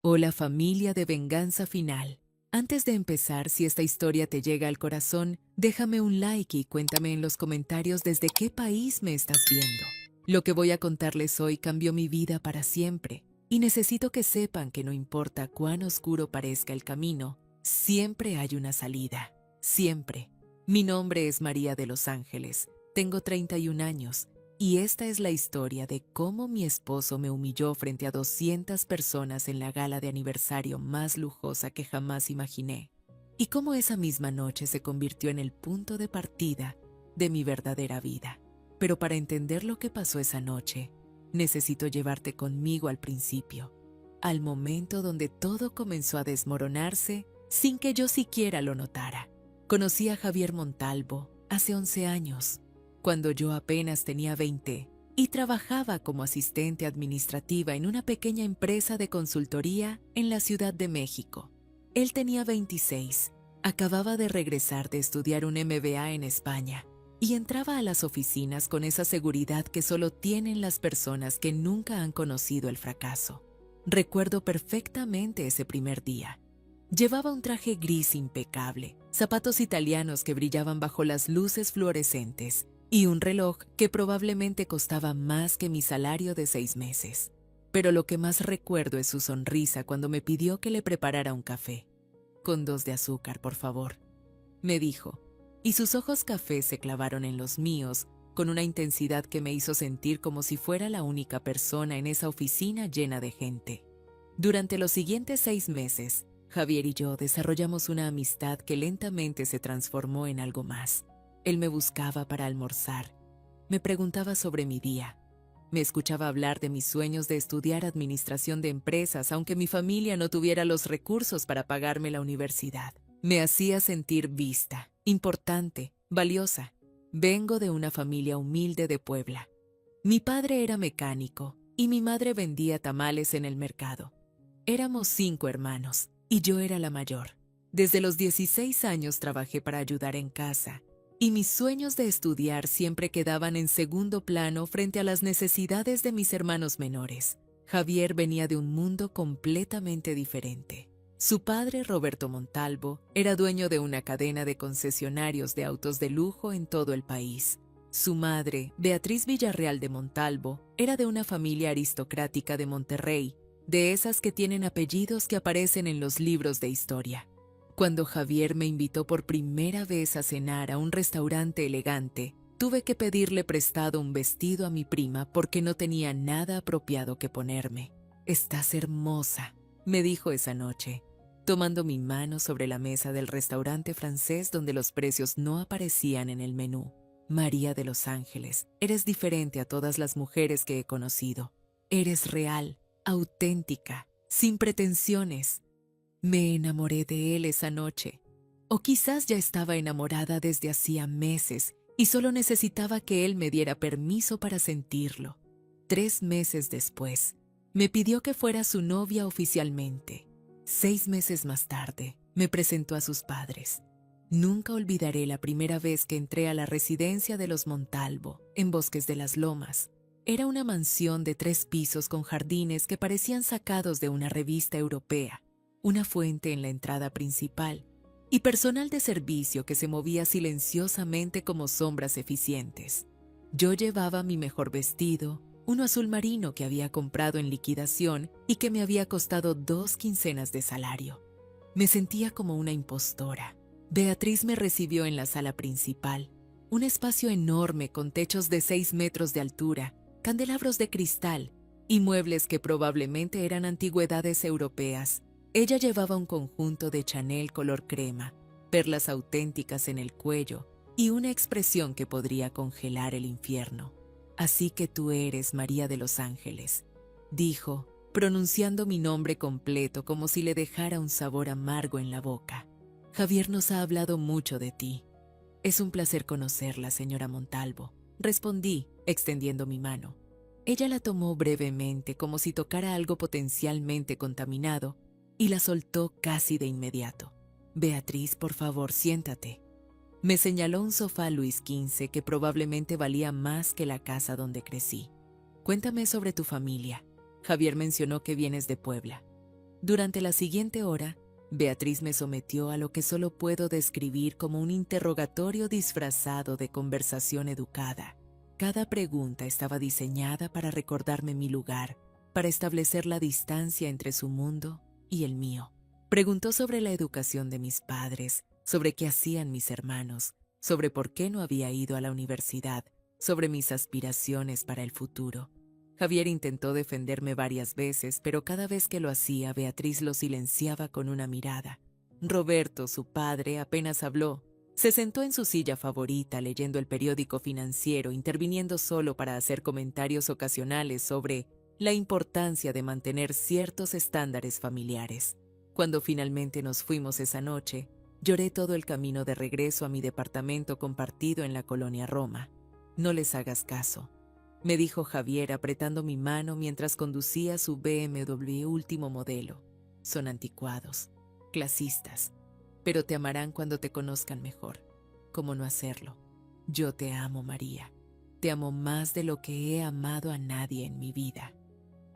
Hola familia de Venganza Final. Antes de empezar, si esta historia te llega al corazón, déjame un like y cuéntame en los comentarios desde qué país me estás viendo. Lo que voy a contarles hoy cambió mi vida para siempre, y necesito que sepan que no importa cuán oscuro parezca el camino, siempre hay una salida. Siempre. Mi nombre es María de los Ángeles, tengo 31 años, y esta es la historia de cómo mi esposo me humilló frente a 200 personas en la gala de aniversario más lujosa que jamás imaginé, y cómo esa misma noche se convirtió en el punto de partida de mi verdadera vida. Pero para entender lo que pasó esa noche, necesito llevarte conmigo al principio, al momento donde todo comenzó a desmoronarse sin que yo siquiera lo notara. Conocí a Javier Montalvo hace 11 años, cuando yo apenas tenía 20 y trabajaba como asistente administrativa en una pequeña empresa de consultoría en la Ciudad de México. Él tenía 26, acababa de regresar de estudiar un MBA en España y entraba a las oficinas con esa seguridad que solo tienen las personas que nunca han conocido el fracaso. Recuerdo perfectamente ese primer día. Llevaba un traje gris impecable, zapatos italianos que brillaban bajo las luces fluorescentes y un reloj que probablemente costaba más que mi salario de 6 meses. Pero lo que más recuerdo es su sonrisa cuando me pidió que le preparara un café. «Con 2 de azúcar, por favor», me dijo, y sus ojos café se clavaron en los míos con una intensidad que me hizo sentir como si fuera la única persona en esa oficina llena de gente. Durante los siguientes 6 meses, Javier y yo desarrollamos una amistad que lentamente se transformó en algo más. Él me buscaba para almorzar, me preguntaba sobre mi día, me escuchaba hablar de mis sueños de estudiar administración de empresas, aunque mi familia no tuviera los recursos para pagarme la universidad. Me hacía sentir vista, importante, valiosa. Vengo de una familia humilde de Puebla. Mi padre era mecánico y mi madre vendía tamales en el mercado. Éramos 5 hermanos y yo era la mayor. Desde los 16 años trabajé para ayudar en casa, y mis sueños de estudiar siempre quedaban en segundo plano frente a las necesidades de mis hermanos menores. Javier venía de un mundo completamente diferente. Su padre, Roberto Montalvo, era dueño de una cadena de concesionarios de autos de lujo en todo el país. Su madre, Beatriz Villarreal de Montalvo, era de una familia aristocrática de Monterrey, de esas que tienen apellidos que aparecen en los libros de historia. Cuando Javier me invitó por primera vez a cenar a un restaurante elegante, tuve que pedirle prestado un vestido a mi prima porque no tenía nada apropiado que ponerme. «Estás hermosa», me dijo esa noche, tomando mi mano sobre la mesa del restaurante francés donde los precios no aparecían en el menú. «María de los Ángeles, eres diferente a todas las mujeres que he conocido. Eres real, auténtica, sin pretensiones». Me enamoré de él esa noche. O quizás ya estaba enamorada desde hacía meses y solo necesitaba que él me diera permiso para sentirlo. 3 meses después, me pidió que fuera su novia oficialmente. 6 meses más tarde, me presentó a sus padres. Nunca olvidaré la primera vez que entré a la residencia de los Montalvo, en Bosques de las Lomas. Era una mansión de 3 pisos con jardines que parecían sacados de una revista europea, una fuente en la entrada principal y personal de servicio que se movía silenciosamente como sombras eficientes. Yo llevaba mi mejor vestido, uno azul marino que había comprado en liquidación y que me había costado 2 quincenas de salario. Me sentía como una impostora. Beatriz me recibió en la sala principal, un espacio enorme con techos de 6 metros de altura, candelabros de cristal y muebles que probablemente eran antigüedades europeas. Ella llevaba un conjunto de Chanel color crema, perlas auténticas en el cuello y una expresión que podría congelar el infierno. «Así que tú eres María de los Ángeles», dijo, pronunciando mi nombre completo como si le dejara un sabor amargo en la boca. «Javier nos ha hablado mucho de ti». «Es un placer conocerla, señora Montalvo», respondí, extendiendo mi mano. Ella la tomó brevemente como si tocara algo potencialmente contaminado y la soltó casi de inmediato. «Beatriz, por favor, siéntate». Me señaló un sofá Luis XV que probablemente valía más que la casa donde crecí. «Cuéntame sobre tu familia». Javier mencionó que vienes de Puebla. Durante la siguiente hora, Beatriz me sometió a lo que solo puedo describir como un interrogatorio disfrazado de conversación educada. Cada pregunta estaba diseñada para recordarme mi lugar, para establecer la distancia entre su mundo y el mío. Preguntó sobre la educación de mis padres, sobre qué hacían mis hermanos, sobre por qué no había ido a la universidad, sobre mis aspiraciones para el futuro. Javier intentó defenderme varias veces, pero cada vez que lo hacía, Beatriz lo silenciaba con una mirada. Roberto, su padre, apenas habló. Se sentó en su silla favorita leyendo el periódico financiero, interviniendo solo para hacer comentarios ocasionales sobre la importancia de mantener ciertos estándares familiares. Cuando finalmente nos fuimos esa noche, lloré todo el camino de regreso a mi departamento compartido en la colonia Roma. No les hagas caso, me dijo Javier apretando mi mano mientras conducía su BMW último modelo. Son anticuados, clasistas, pero te amarán cuando te conozcan mejor. ¿Cómo no hacerlo? Yo te amo, María. Te amo más de lo que he amado a nadie en mi vida.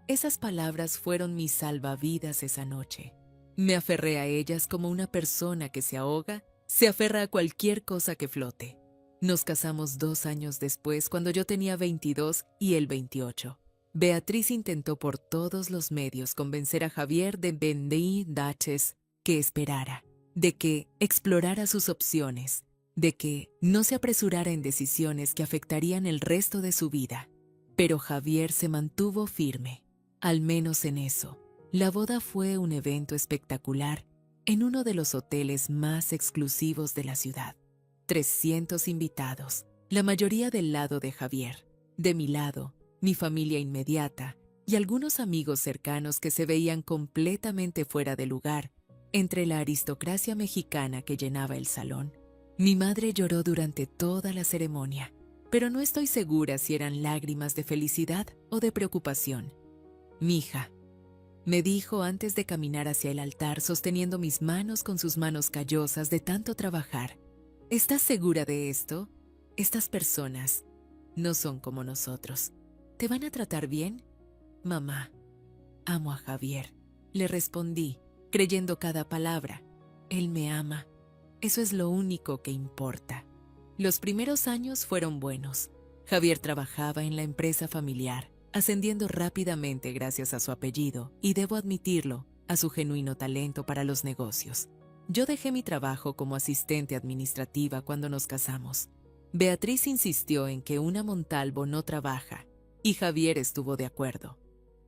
Esas palabras fueron mi salvavidas esa noche. Me aferré a ellas como una persona que se ahoga se aferra a cualquier cosa que flote. Nos casamos 2 años después, cuando yo tenía 22 y él 28. Beatriz intentó por todos los medios convencer a Javier de Daches que esperara, de que explorara sus opciones, de que no se apresurara en decisiones que afectarían el resto de su vida. Pero Javier se mantuvo firme, al menos en eso. La boda fue un evento espectacular en uno de los hoteles más exclusivos de la ciudad. 300 invitados, la mayoría del lado de Javier. De mi lado, mi familia inmediata y algunos amigos cercanos que se veían completamente fuera de lugar entre la aristocracia mexicana que llenaba el salón. Mi madre lloró durante toda la ceremonia, pero no estoy segura si eran lágrimas de felicidad o de preocupación. «Mija», me dijo antes de caminar hacia el altar sosteniendo mis manos con sus manos callosas de tanto trabajar. ¿Estás segura de esto? Estas personas no son como nosotros. ¿Te van a tratar bien? Mamá, amo a Javier. Le respondí, creyendo cada palabra. Él me ama. Eso es lo único que importa. Los primeros años fueron buenos. Javier trabajaba en la empresa familiar, ascendiendo rápidamente gracias a su apellido y, debo admitirlo, a su genuino talento para los negocios. Yo dejé mi trabajo como asistente administrativa cuando nos casamos. Beatriz insistió en que una Montalvo no trabaja, y Javier estuvo de acuerdo.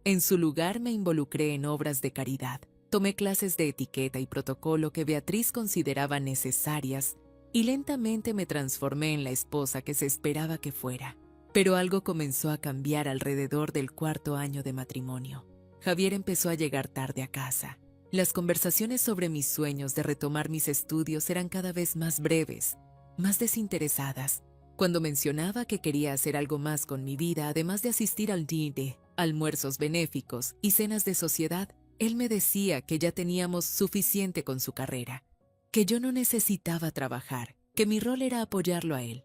En su lugar me involucré en obras de caridad. Tomé clases de etiqueta y protocolo que Beatriz consideraba necesarias y lentamente me transformé en la esposa que se esperaba que fuera. Pero algo comenzó a cambiar alrededor del 4.º año de matrimonio. Javier empezó a llegar tarde a casa. Las conversaciones sobre mis sueños de retomar mis estudios eran cada vez más breves, más desinteresadas. Cuando mencionaba que quería hacer algo más con mi vida, además de asistir al DINE, almuerzos benéficos y cenas de sociedad, él me decía que ya teníamos suficiente con su carrera, que yo no necesitaba trabajar, que mi rol era apoyarlo a él.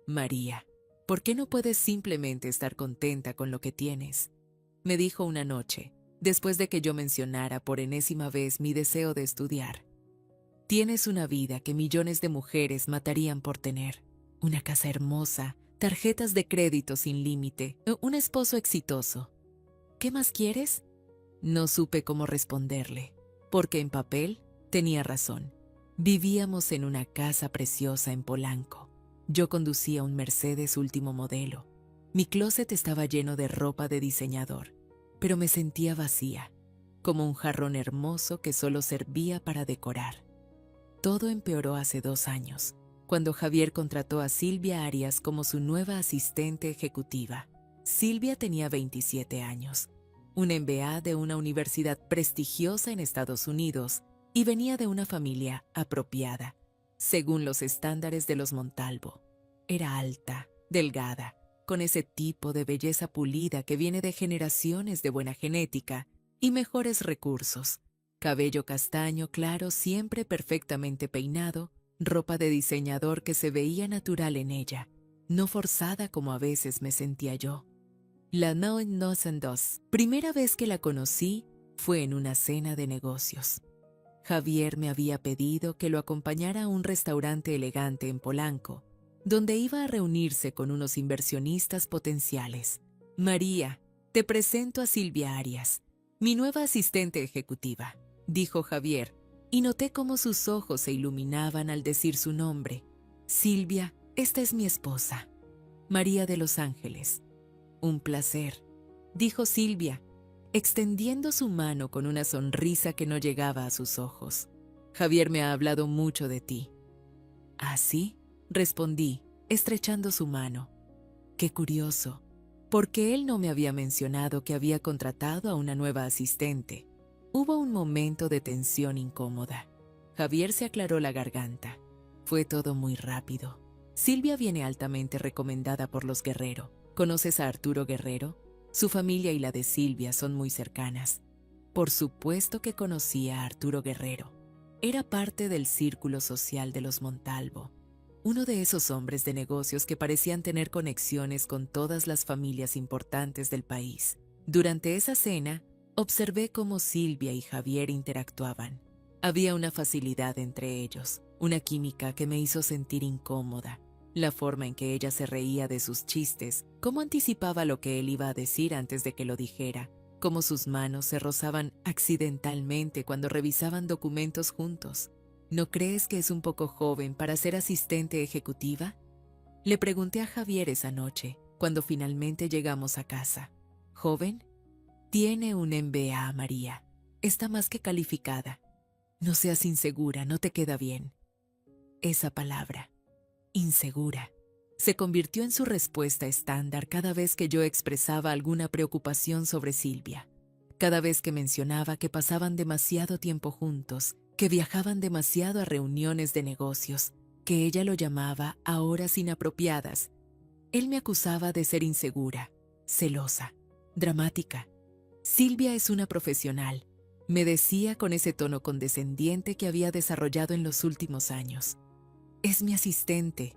María, ¿por qué no puedes simplemente estar contenta con lo que tienes? Me dijo una noche, después de que yo mencionara por enésima vez mi deseo de estudiar. Tienes una vida que millones de mujeres matarían por tener. Una casa hermosa, tarjetas de crédito sin límite, un esposo exitoso. ¿Qué más quieres? No supe cómo responderle, porque en papel tenía razón. Vivíamos en una casa preciosa en Polanco. Yo conducía un Mercedes último modelo. Mi closet estaba lleno de ropa de diseñador, pero me sentía vacía, como un jarrón hermoso que solo servía para decorar. Todo empeoró hace 2 años, cuando Javier contrató a Silvia Arias como su nueva asistente ejecutiva. Silvia tenía 27 años, una MBA de una universidad prestigiosa en Estados Unidos y venía de una familia apropiada, según los estándares de los Montalvo. Era alta, delgada, con ese tipo de belleza pulida que viene de generaciones de buena genética y mejores recursos. Cabello castaño claro, siempre perfectamente peinado, ropa de diseñador que se veía natural en ella, no forzada como a veces me sentía yo. La 992. Primera vez que la conocí, Fue en una cena de negocios. Javier me había pedido que lo acompañara a un restaurante elegante en Polanco, donde iba a reunirse con unos inversionistas potenciales. María, te presento a Silvia Arias, mi nueva asistente ejecutiva, dijo Javier, y noté cómo sus ojos se iluminaban al decir su nombre. Silvia, esta es mi esposa, María de Los Ángeles. Un placer, dijo Silvia, extendiendo su mano con una sonrisa que no llegaba a sus ojos. Javier me ha hablado mucho de ti. ¿Ah, sí? Respondí, estrechando su mano. Qué curioso, porque él no me había mencionado que había contratado a una nueva asistente. Hubo un momento de tensión incómoda. Javier se aclaró la garganta. Fue todo muy rápido. Silvia viene altamente recomendada por los Guerrero. ¿Conoces a Arturo Guerrero? Su familia y la de Silvia son muy cercanas. Por supuesto que conocía a Arturo Guerrero. Era parte del círculo social de los Montalvo, uno de esos hombres de negocios que parecían tener conexiones con todas las familias importantes del país. Durante esa cena, observé cómo Silvia y Javier interactuaban. Había una facilidad entre ellos, una química que me hizo sentir incómoda. La forma en que ella se reía de sus chistes, cómo anticipaba lo que él iba a decir antes de que lo dijera, cómo sus manos se rozaban accidentalmente cuando revisaban documentos juntos. ¿No crees que es un poco joven para ser asistente ejecutiva? Le pregunté a Javier esa noche, cuando finalmente llegamos a casa. ¿Joven? Tiene un MBA, María. Está más que calificada. No seas insegura, no te queda bien. Esa palabra, insegura, se convirtió en su respuesta estándar cada vez que yo expresaba alguna preocupación sobre Silvia. Cada vez que mencionaba que pasaban demasiado tiempo juntos, que viajaban demasiado a reuniones de negocios, que ella lo llamaba a horas inapropiadas, él me acusaba de ser insegura, celosa, dramática. Silvia es una profesional, me decía con ese tono condescendiente que había desarrollado en los últimos años. Es mi asistente,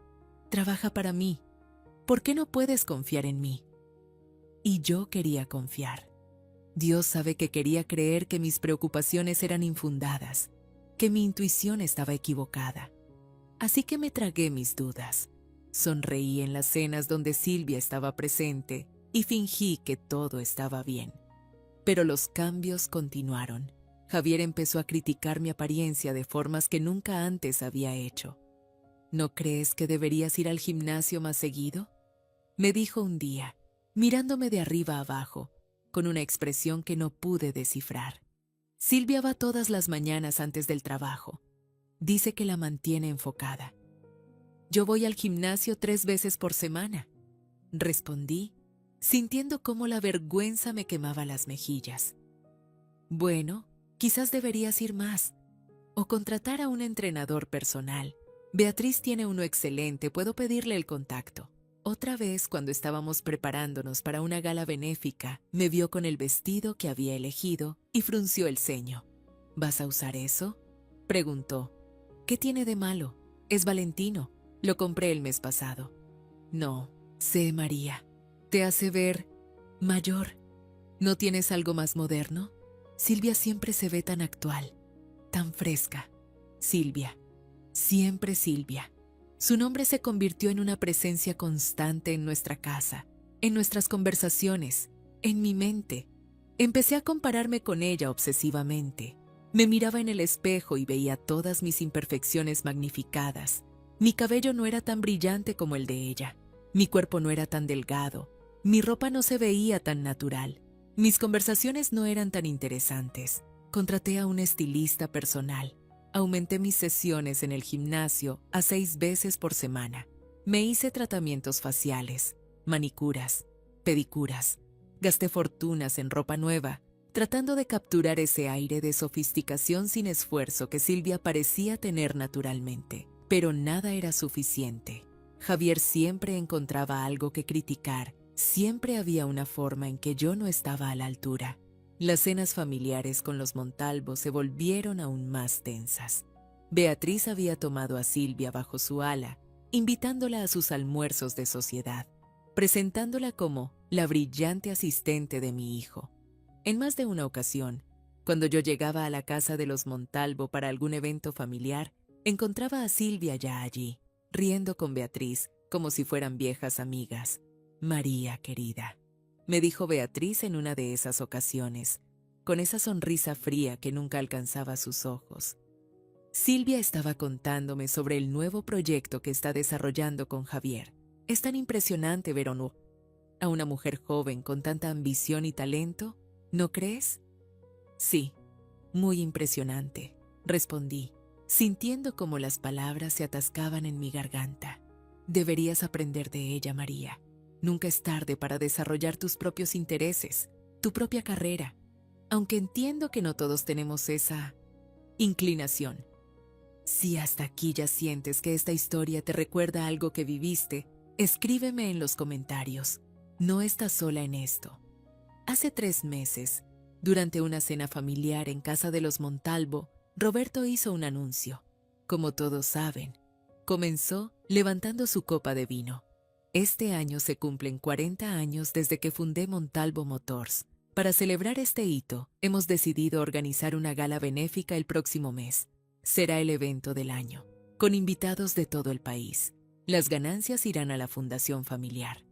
trabaja para mí. ¿Por qué no puedes confiar en mí? Y yo quería confiar. Dios sabe que quería creer que mis preocupaciones eran infundadas, que mi intuición estaba equivocada. Así que me tragué mis dudas. Sonreí en las cenas donde Silvia estaba presente y fingí que todo estaba bien. Pero los cambios continuaron. Javier empezó a criticar mi apariencia de formas que nunca antes había hecho. ¿No crees que deberías ir al gimnasio más seguido?, me dijo un día, mirándome de arriba abajo, con una expresión que no pude descifrar. Silvia va todas las mañanas antes del trabajo. Dice que la mantiene enfocada. Yo voy al gimnasio 3 veces por semana, respondí, sintiendo cómo la vergüenza me quemaba las mejillas. Bueno, quizás deberías ir más, o contratar a un entrenador personal. Beatriz tiene uno excelente, puedo pedirle el contacto. Otra vez, cuando estábamos preparándonos para una gala benéfica, me vio con el vestido que había elegido y frunció el ceño. ¿Vas a usar eso?, preguntó. ¿Qué tiene de malo? Es Valentino. Lo compré el mes pasado. No, sé, María. Te hace ver mayor. ¿No tienes algo más moderno? Silvia siempre se ve tan actual, tan fresca. Silvia. Siempre Silvia. Su nombre se convirtió en una presencia constante en nuestra casa, en nuestras conversaciones, en mi mente. Empecé a compararme con ella obsesivamente. Me miraba en el espejo y veía todas mis imperfecciones magnificadas. Mi cabello no era tan brillante como el de ella. Mi cuerpo no era tan delgado. Mi ropa no se veía tan natural. Mis conversaciones no eran tan interesantes. Contraté a un estilista personal. Aumenté mis sesiones en el gimnasio a 6 veces por semana. Me hice tratamientos faciales, manicuras, pedicuras. Gasté fortunas en ropa nueva, tratando de capturar ese aire de sofisticación sin esfuerzo que Silvia parecía tener naturalmente. Pero nada era suficiente. Javier siempre encontraba algo que criticar. Siempre había una forma en que yo no estaba a la altura. Las cenas familiares con los Montalvo se volvieron aún más tensas. Beatriz había tomado a Silvia bajo su ala, invitándola a sus almuerzos de sociedad, presentándola como la brillante asistente de mi hijo. En más de una ocasión, Cuando yo llegaba a la casa de los Montalvo para algún evento familiar, encontraba a Silvia ya allí, riendo con Beatriz, como si fueran viejas amigas. María, querida, me dijo Beatriz en una de esas ocasiones, con esa sonrisa fría que nunca alcanzaba sus ojos. Silvia estaba contándome sobre el nuevo proyecto que está desarrollando con Javier. Es tan impresionante ver a una mujer joven con tanta ambición y talento, ¿no crees? Sí, muy impresionante, respondí, sintiendo como las palabras se atascaban en mi garganta. Deberías aprender de ella, María. Nunca es tarde para desarrollar tus propios intereses, tu propia carrera, aunque entiendo que no todos tenemos esa inclinación. Si hasta aquí ya sientes que esta historia te recuerda algo que viviste, escríbeme en los comentarios. No estás sola en esto. Hace 3 meses, durante una cena familiar en casa de los Montalvo, Roberto hizo un anuncio. Como todos saben, comenzó levantando su copa de vino. Este año se cumplen 40 años desde que fundé Montalvo Motors. Para celebrar este hito, hemos decidido organizar una gala benéfica el próximo mes. Será el evento del año, con invitados de todo el país. Las ganancias irán a la fundación familiar.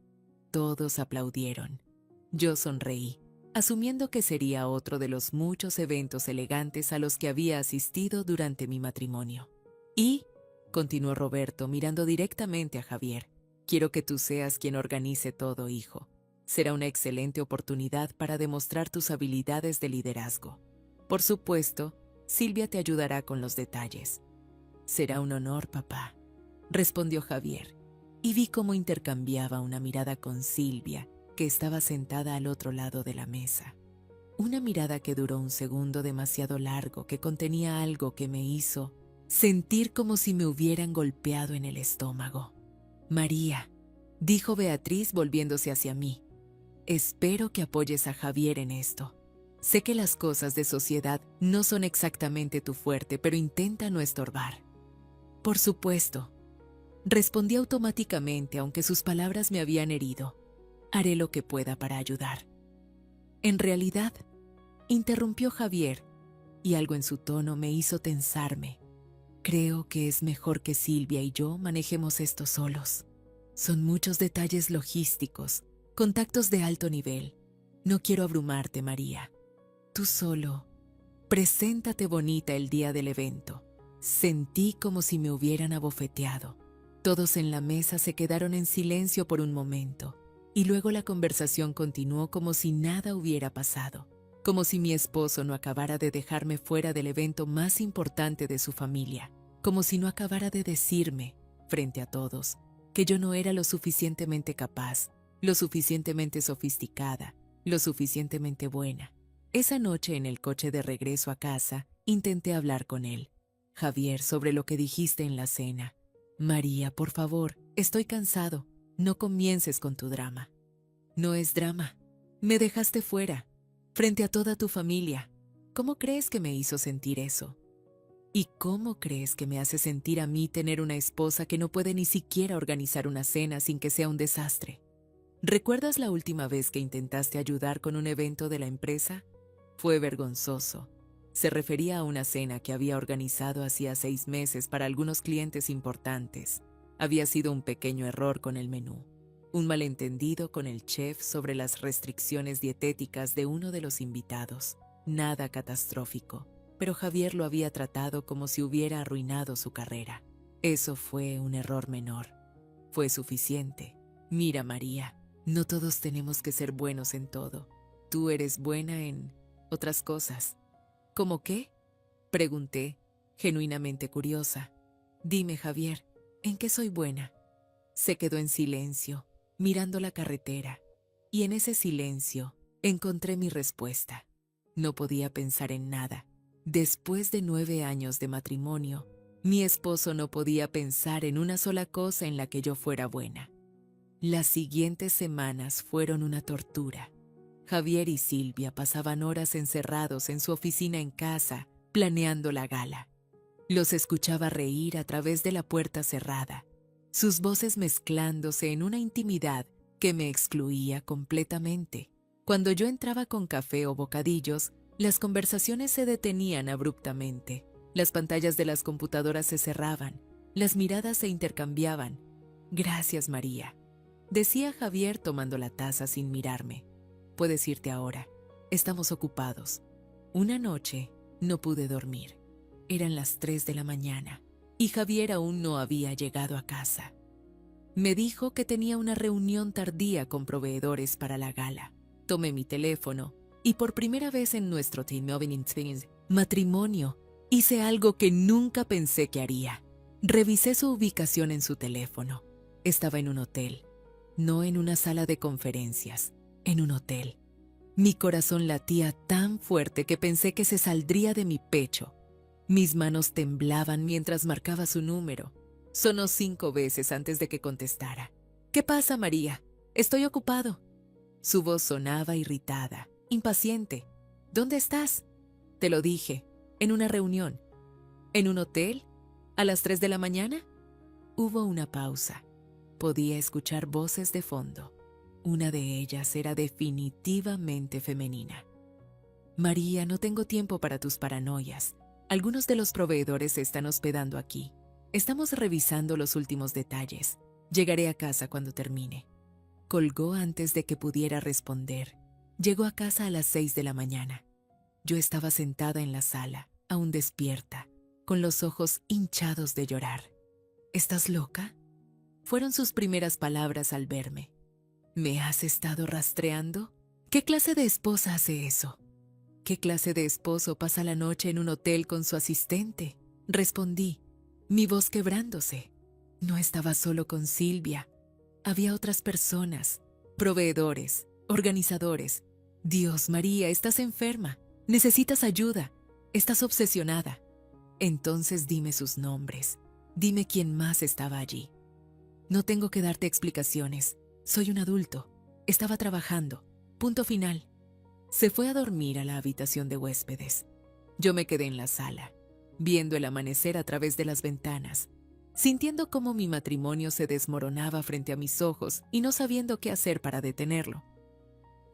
Todos aplaudieron. Yo sonreí, asumiendo que sería otro de los muchos eventos elegantes a los que había asistido durante mi matrimonio. Y, continuó Roberto mirando directamente a Javier, quiero que tú seas quien organice todo, hijo. Será una excelente oportunidad para demostrar tus habilidades de liderazgo. Por supuesto, Silvia te ayudará con los detalles. Será un honor, papá, respondió Javier, y vi cómo intercambiaba una mirada con Silvia, que estaba sentada al otro lado de la mesa. Una mirada que duró un segundo demasiado largo, que contenía algo que me hizo sentir como si me hubieran golpeado en el estómago. María, dijo Beatriz volviéndose hacia mí, espero que apoyes a Javier en esto. Sé que las cosas de sociedad no son exactamente tu fuerte, pero intenta no estorbar. Por supuesto, respondí automáticamente, aunque sus palabras me habían herido. Haré lo que pueda para ayudar. En realidad, interrumpió Javier, y algo en su tono me hizo tensarme. Creo que es mejor que Silvia y yo manejemos esto solos. Son muchos detalles logísticos, contactos de alto nivel. No quiero abrumarte, María. Tú solo, preséntate bonita el día del evento. Sentí como si me hubieran abofeteado. Todos en la mesa se quedaron en silencio por un momento, y luego la conversación continuó como si nada hubiera pasado, como si mi esposo no acabara de dejarme fuera del evento más importante de su familia, como si no acabara de decirme, frente a todos, que yo no era lo suficientemente capaz, lo suficientemente sofisticada, lo suficientemente buena. Esa noche en el coche de regreso a casa, intenté hablar con él. Javier, sobre lo que dijiste en la cena. María, por favor, estoy cansado. No comiences con tu drama. No es drama. Me dejaste fuera, frente a toda tu familia. ¿Cómo crees que me hizo sentir eso? ¿Y cómo crees que me hace sentir a mí tener una esposa que no puede ni siquiera organizar una cena sin que sea un desastre? ¿Recuerdas la última vez que intentaste ayudar con un evento de la empresa? Fue vergonzoso. Se refería a una cena que había organizado hacía 6 meses para algunos clientes importantes. Había sido un pequeño error con el menú, un malentendido con el chef sobre las restricciones dietéticas de uno de los invitados. Nada catastrófico, pero Javier lo había tratado como si hubiera arruinado su carrera. Eso fue un error menor. Fue suficiente. Mira, María, no todos tenemos que ser buenos en todo. Tú eres buena en otras cosas. ¿Cómo qué? Pregunté, genuinamente curiosa. Dime, Javier, ¿en qué soy buena? Se quedó en silencio, mirando la carretera, y en ese silencio encontré mi respuesta. No podía pensar en nada. Después de 9 años de matrimonio, mi esposo no podía pensar en una sola cosa en la que yo fuera buena. Las siguientes semanas fueron una tortura. Javier y Silvia pasaban horas encerrados en su oficina en casa, planeando la gala. Los escuchaba reír a través de la puerta cerrada, sus voces mezclándose en una intimidad que me excluía completamente. Cuando yo entraba con café o bocadillos, Las conversaciones se detenían abruptamente. Las pantallas de las computadoras se cerraban. Las miradas se intercambiaban. Gracias, María, decía Javier tomando la taza sin mirarme. Puedes irte ahora. Estamos ocupados. Una noche no pude dormir. Eran las 3 de la mañana y Javier aún no había llegado a casa. Me dijo que tenía una reunión tardía con proveedores para la gala. Tomé mi teléfono y por primera vez en nuestro matrimonio hice algo que nunca pensé que haría. Revisé su ubicación en su teléfono. Estaba en un hotel, no en una sala de conferencias, en un hotel. Mi corazón latía tan fuerte que pensé que se saldría de mi pecho. Mis manos temblaban mientras marcaba su número. Sonó 5 veces antes de que contestara. ¿Qué pasa, María? Estoy ocupado. Su voz sonaba irritada, impaciente. ¿Dónde estás? Te lo dije, en una reunión. ¿En un hotel? ¿A las 3 de la mañana? Hubo una pausa. Podía escuchar voces de fondo. Una de ellas era definitivamente femenina. María, no tengo tiempo para tus paranoias. Algunos de los proveedores se están hospedando aquí. Estamos revisando los últimos detalles. Llegaré a casa cuando termine. Colgó antes de que pudiera responder. Llegó a casa a las 6 de la mañana. Yo estaba sentada en la sala, aún despierta, con los ojos hinchados de llorar. ¿Estás loca? Fueron sus primeras palabras al verme. ¿Me has estado rastreando? ¿Qué clase de esposa hace eso? ¿Qué clase de esposo pasa la noche en un hotel con su asistente? Respondí, mi voz quebrándose. No estaba solo con Silvia. Había otras personas, proveedores, organizadores. Dios, María, estás enferma. Necesitas ayuda. Estás obsesionada. Entonces dime sus nombres. Dime quién más estaba allí. No tengo que darte explicaciones. Soy un adulto. Estaba trabajando. Punto final. Se fue a dormir a la habitación de huéspedes. Yo me quedé en la sala, viendo el amanecer a través de las ventanas, sintiendo cómo mi matrimonio se desmoronaba frente a mis ojos y no sabiendo qué hacer para detenerlo.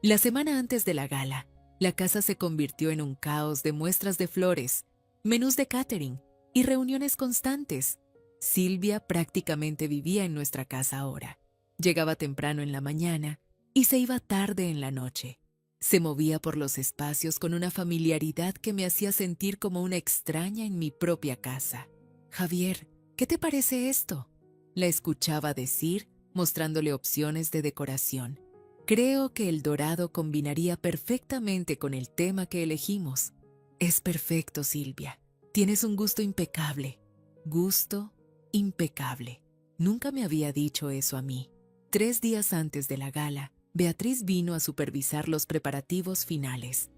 La semana antes de la gala, la casa se convirtió en un caos de muestras de flores, menús de catering y reuniones constantes. Silvia prácticamente vivía en nuestra casa ahora. Llegaba temprano en la mañana y se iba tarde en la noche. Se movía por los espacios con una familiaridad que me hacía sentir como una extraña en mi propia casa. Javier, ¿qué te parece esto? La escuchaba decir, mostrándole opciones de decoración. Creo que el dorado combinaría perfectamente con el tema que elegimos. Es perfecto, Silvia. Tienes un gusto impecable. Gusto impecable. Nunca me había dicho eso a mí. 3 días antes de la gala, Beatriz vino a supervisar los preparativos finales.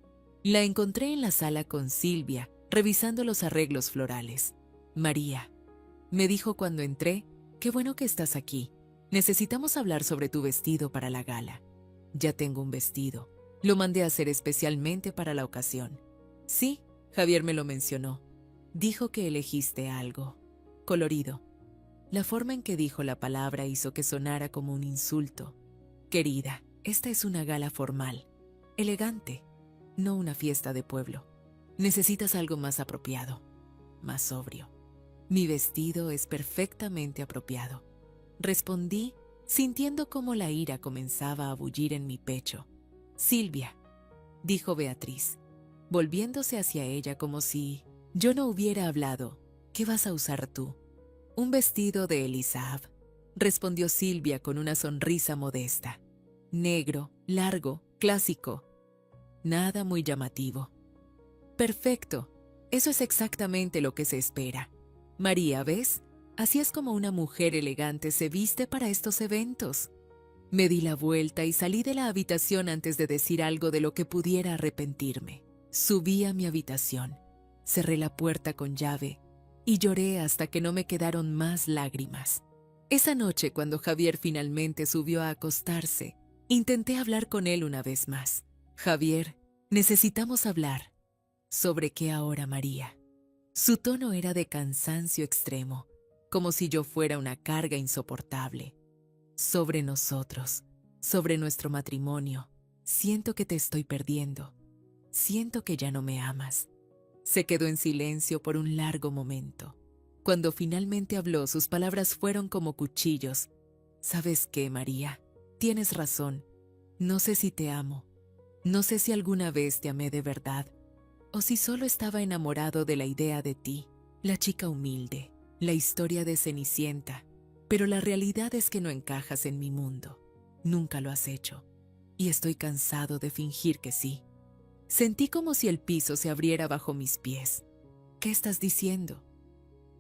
La encontré en la sala con Silvia, revisando los arreglos florales. María, me dijo cuando entré, qué bueno que estás aquí. Necesitamos hablar sobre tu vestido para la gala. Ya tengo un vestido. Lo mandé a hacer especialmente para la ocasión. Sí, Javier me lo mencionó. Dijo que elegiste algo. Colorido. La forma en que dijo la palabra hizo que sonara como un insulto. Querida, esta es una gala formal, elegante, no una fiesta de pueblo. Necesitas algo más apropiado, más sobrio. Mi vestido es perfectamente apropiado. Respondí, sintiendo cómo la ira comenzaba a bullir en mi pecho. Silvia, dijo Beatriz, volviéndose hacia ella como si yo no hubiera hablado. ¿Qué vas a usar tú? Un vestido de Elisab, respondió Silvia con una sonrisa modesta. Negro, largo, clásico. Nada muy llamativo. Perfecto. Eso es exactamente lo que se espera. María, ¿ves? Así es como una mujer elegante se viste para estos eventos. Me di la vuelta y salí de la habitación antes de decir algo de lo que pudiera arrepentirme. Subí a mi habitación, cerré la puerta con llave y lloré hasta que no me quedaron más lágrimas. Esa noche, cuando Javier finalmente subió a acostarse, intenté hablar con él una vez más. Javier, necesitamos hablar. ¿Sobre qué ahora, María? Su tono era de cansancio extremo, como si yo fuera una carga insoportable. Sobre nosotros, sobre nuestro matrimonio. Siento que te estoy perdiendo. siento que ya no me amas. Se quedó en silencio por un largo momento. Cuando finalmente habló, sus palabras fueron como cuchillos. ¿Sabes qué, María? Tienes razón. No sé si te amo. No sé si alguna vez te amé de verdad, o si solo estaba enamorado de la idea de ti, la chica humilde, la historia de Cenicienta. Pero la realidad es que no encajas en mi mundo. Nunca lo has hecho. Y estoy cansado de fingir que sí. Sentí como si el piso se abriera bajo mis pies. ¿Qué estás diciendo?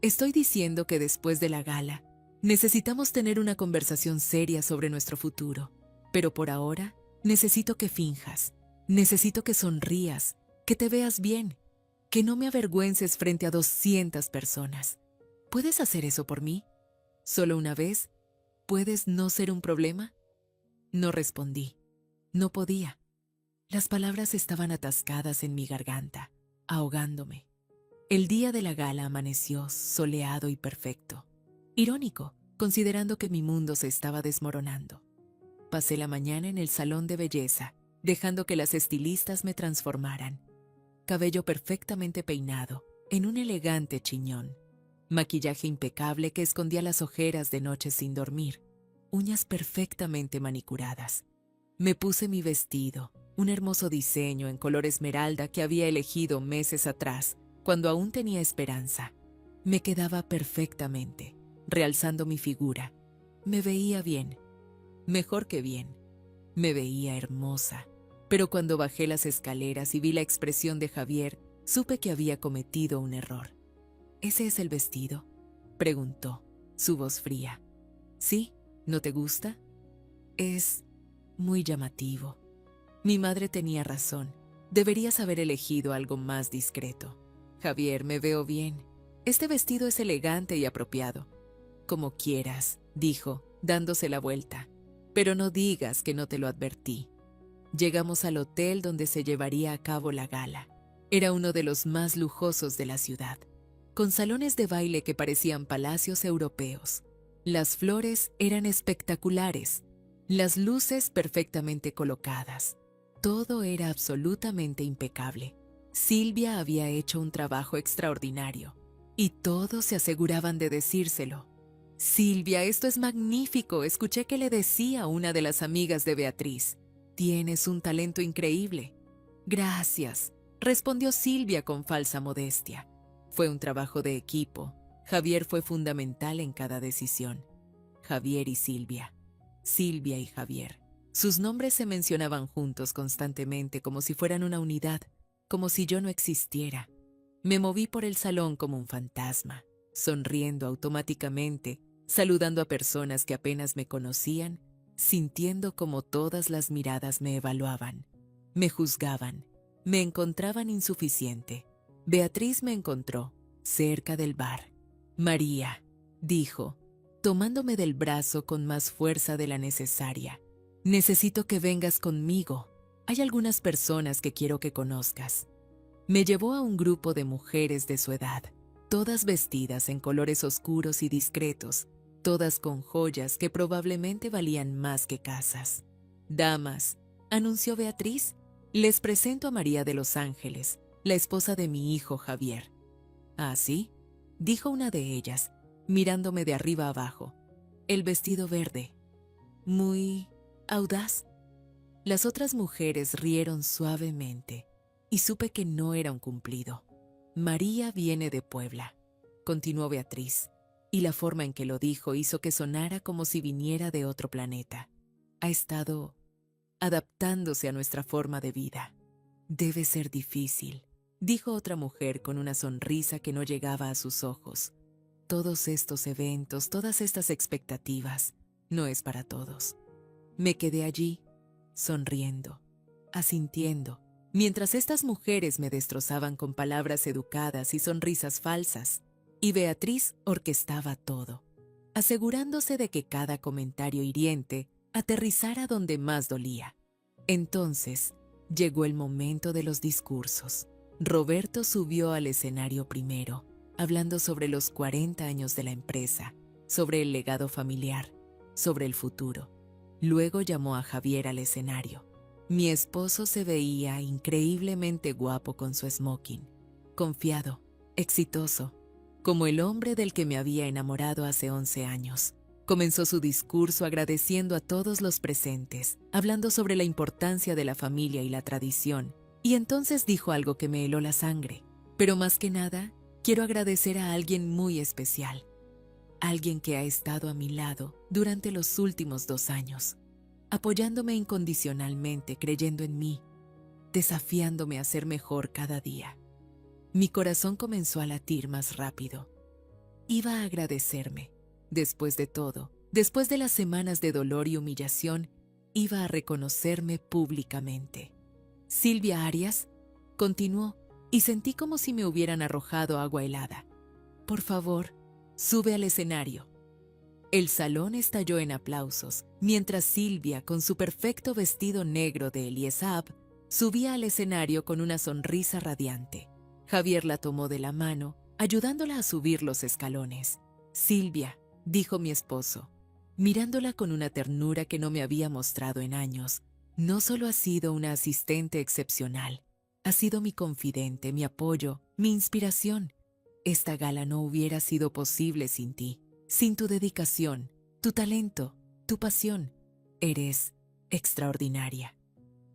Estoy diciendo que después de la gala, necesitamos tener una conversación seria sobre nuestro futuro. Pero por ahora, necesito que finjas. Necesito que sonrías, que te veas bien, que no me avergüences frente a 200 personas. ¿Puedes hacer eso por mí? ¿Solo una vez? ¿Puedes no ser un problema? No respondí. No podía. Las palabras estaban atascadas en mi garganta, ahogándome. El día de la gala amaneció soleado y perfecto. Irónico, considerando que mi mundo se estaba desmoronando. Pasé la mañana en el salón de belleza, dejando que las estilistas me transformaran. Cabello perfectamente peinado, en un elegante chiñón. Maquillaje impecable que escondía las ojeras de noche sin dormir. Uñas perfectamente manicuradas. Me puse mi vestido, un hermoso diseño en color esmeralda que había elegido meses atrás, cuando aún tenía esperanza. Me quedaba perfectamente, realzando mi figura. Me veía bien, mejor que bien. Me veía hermosa. Pero cuando bajé las escaleras y vi la expresión de Javier, supe que había cometido un error. ¿Ese es el vestido?, preguntó, su voz fría. ¿Sí? ¿No te gusta? Es muy llamativo. Mi madre tenía razón. Deberías haber elegido algo más discreto. Javier, me veo bien. Este vestido es elegante y apropiado. Como quieras, dijo, dándose la vuelta. Pero no digas que no te lo advertí. Llegamos al hotel donde se llevaría a cabo la gala. Era uno de los más lujosos de la ciudad, con salones de baile que parecían palacios europeos. Las flores eran espectaculares, las luces perfectamente colocadas. Todo era absolutamente impecable. Silvia había hecho un trabajo extraordinario, y todos se aseguraban de decírselo. «Silvia, esto es magnífico», escuché que le decía una de las amigas de Beatriz. «Tienes un talento increíble». «Gracias», respondió Silvia con falsa modestia. Fue un trabajo de equipo. Javier fue fundamental en cada decisión. Javier y Silvia. Silvia y Javier. Sus nombres se mencionaban juntos constantemente como si fueran una unidad, como si yo no existiera. Me moví por el salón como un fantasma, sonriendo automáticamente, saludando a personas que apenas me conocían, sintiendo como todas las miradas me evaluaban, me juzgaban, me encontraban insuficiente. Beatriz me encontró, cerca del bar. «María», dijo, tomándome del brazo con más fuerza de la necesaria. «Necesito que vengas conmigo. Hay algunas personas que quiero que conozcas». Me llevó a un grupo de mujeres de su edad, todas vestidas en colores oscuros y discretos, todas con joyas que probablemente valían más que casas. «Damas», anunció Beatriz, «les presento a María de los Ángeles, la esposa de mi hijo Javier». «¿Ah, sí?», dijo una de ellas, mirándome de arriba abajo. «El vestido verde. Muy audaz». Las otras mujeres rieron suavemente y supe que no era un cumplido. «María viene de Puebla», continuó Beatriz, y la forma en que lo dijo hizo que sonara como si viniera de otro planeta. «Ha estado adaptándose a nuestra forma de vida». «Debe ser difícil», dijo otra mujer con una sonrisa que no llegaba a sus ojos. «Todos estos eventos, todas estas expectativas, no es para todos». Me quedé allí, sonriendo, asintiendo, mientras estas mujeres me destrozaban con palabras educadas y sonrisas falsas, y Beatriz orquestaba todo, asegurándose de que cada comentario hiriente aterrizara donde más dolía. Entonces, llegó el momento de los discursos. Roberto subió al escenario primero, hablando sobre los 40 años de la empresa, sobre el legado familiar, sobre el futuro. Luego llamó a Javier al escenario. Mi esposo se veía increíblemente guapo con su smoking, confiado, exitoso, como el hombre del que me había enamorado hace 11 años. Comenzó su discurso agradeciendo a todos los presentes, hablando sobre la importancia de la familia y la tradición, y entonces dijo algo que me heló la sangre. Pero más que nada, quiero agradecer a alguien muy especial, alguien que ha estado a mi lado durante los últimos 2 años, apoyándome incondicionalmente, creyendo en mí, desafiándome a ser mejor cada día. Mi corazón comenzó a latir más rápido. Iba a agradecerme. Después de todo, después de las semanas de dolor y humillación, iba a reconocerme públicamente. Silvia Arias, continuó, y sentí como si me hubieran arrojado agua helada. Por favor, sube al escenario. El salón estalló en aplausos, mientras Silvia, con su perfecto vestido negro de Eliesab, subía al escenario con una sonrisa radiante. Javier la tomó de la mano, ayudándola a subir los escalones. Silvia, dijo mi esposo, mirándola con una ternura que no me había mostrado en años, no solo has sido una asistente excepcional, has sido mi confidente, mi apoyo, mi inspiración. Esta gala no hubiera sido posible sin ti. Sin tu dedicación, tu talento, tu pasión, eres extraordinaria.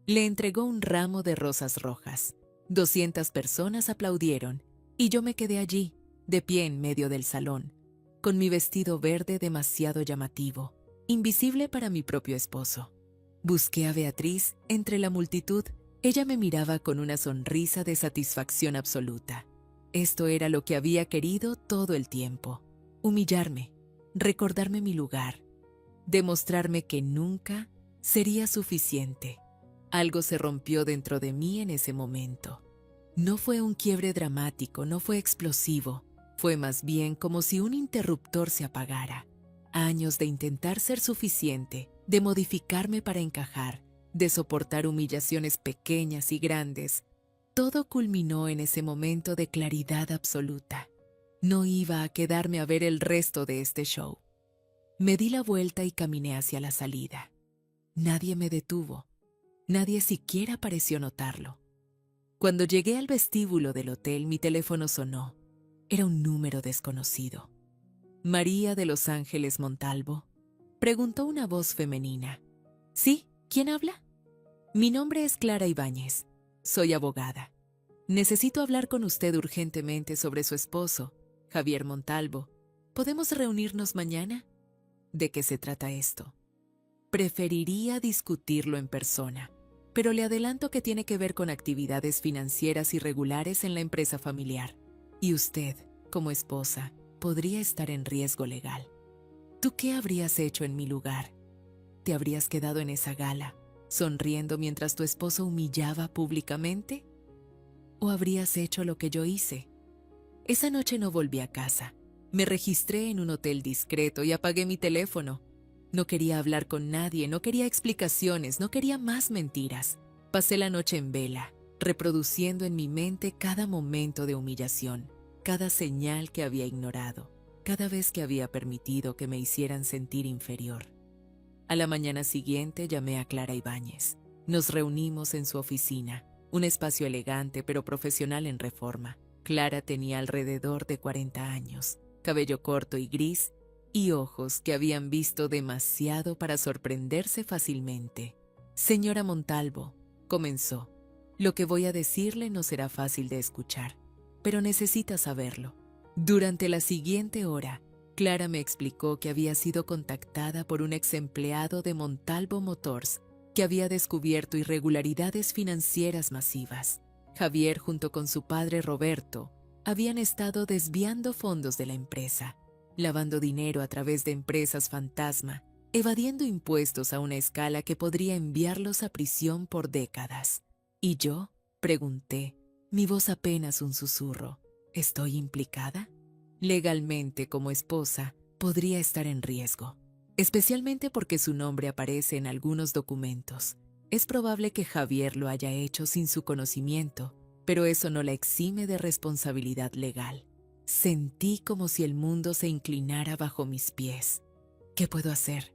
Le entregó un ramo de rosas rojas. 200 personas aplaudieron y yo me quedé allí, de pie en medio del salón, con mi vestido verde demasiado llamativo, invisible para mi propio esposo. Busqué a Beatriz entre la multitud. Ella me miraba con una sonrisa de satisfacción absoluta. Esto era lo que había querido todo el tiempo. Humillarme, recordarme mi lugar, demostrarme que nunca sería suficiente. Algo se rompió dentro de mí en ese momento. No fue un quiebre dramático, no fue explosivo, fue más bien como si un interruptor se apagara. Años de intentar ser suficiente, de modificarme para encajar, de soportar humillaciones pequeñas y grandes, todo culminó en ese momento de claridad absoluta. No iba a quedarme a ver el resto de este show. Me di la vuelta y caminé hacia la salida. Nadie me detuvo. Nadie siquiera pareció notarlo. Cuando llegué al vestíbulo del hotel, mi teléfono sonó. Era un número desconocido. María de Los Ángeles Montalvo, preguntó una voz femenina. ¿Sí? ¿Quién habla? Mi nombre es Clara Ibáñez. Soy abogada. Necesito hablar con usted urgentemente sobre su esposo, Javier Montalvo. ¿Podemos reunirnos mañana? ¿De qué se trata esto? Preferiría discutirlo en persona, pero le adelanto que tiene que ver con actividades financieras irregulares en la empresa familiar. Y usted, como esposa, podría estar en riesgo legal. ¿Tú qué habrías hecho en mi lugar? ¿Te habrías quedado en esa gala, sonriendo mientras tu esposo humillaba públicamente? ¿O habrías hecho lo que yo hice? Esa noche no volví a casa. Me registré en un hotel discreto y apagué mi teléfono. No quería hablar con nadie, no quería explicaciones, no quería más mentiras. Pasé la noche en vela, reproduciendo en mi mente cada momento de humillación, cada señal que había ignorado, cada vez que había permitido que me hicieran sentir inferior. A la mañana siguiente llamé a Clara Ibáñez. Nos reunimos en su oficina, un espacio elegante pero profesional en Reforma. Clara tenía alrededor de 40 años, cabello corto y gris, y ojos que habían visto demasiado para sorprenderse fácilmente. Señora Montalvo, comenzó, lo que voy a decirle no será fácil de escuchar, pero necesita saberlo. Durante la siguiente hora, Clara me explicó que había sido contactada por un ex empleado de Montalvo Motors que había descubierto irregularidades financieras masivas. Javier, junto con su padre Roberto, habían estado desviando fondos de la empresa, lavando dinero a través de empresas fantasma, evadiendo impuestos a una escala que podría enviarlos a prisión por décadas. ¿Y yo? Pregunté, mi voz apenas un susurro. ¿Estoy implicada? Legalmente, como esposa, podría estar en riesgo, especialmente porque su nombre aparece en algunos documentos. Es probable que Javier lo haya hecho sin su conocimiento, pero eso no la exime de responsabilidad legal. Sentí como si el mundo se inclinara bajo mis pies. ¿Qué puedo hacer?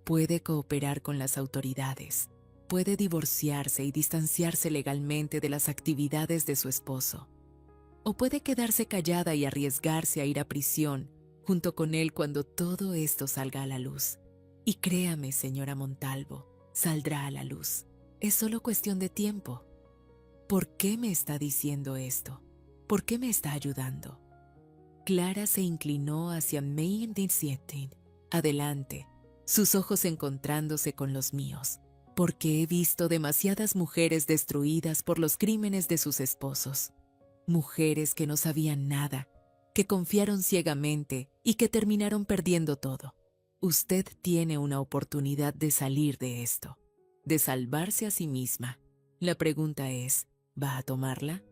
Puede cooperar con las autoridades. puede divorciarse y distanciarse legalmente de las actividades de su esposo. O puede quedarse callada y arriesgarse a ir a prisión junto con él cuando todo esto salga a la luz. Y créame, señora Montalvo, saldrá a la luz. Es solo cuestión de tiempo. ¿Por qué me está diciendo esto? ¿Por qué me está ayudando? Clara se inclinó hacia May diciendo, adelante, sus ojos encontrándose con los míos, porque he visto demasiadas mujeres destruidas por los crímenes de sus esposos. Mujeres que no sabían nada, que confiaron ciegamente y que terminaron perdiendo todo. Usted tiene una oportunidad de salir de esto, de salvarse a sí misma. La pregunta es, ¿va a tomarla?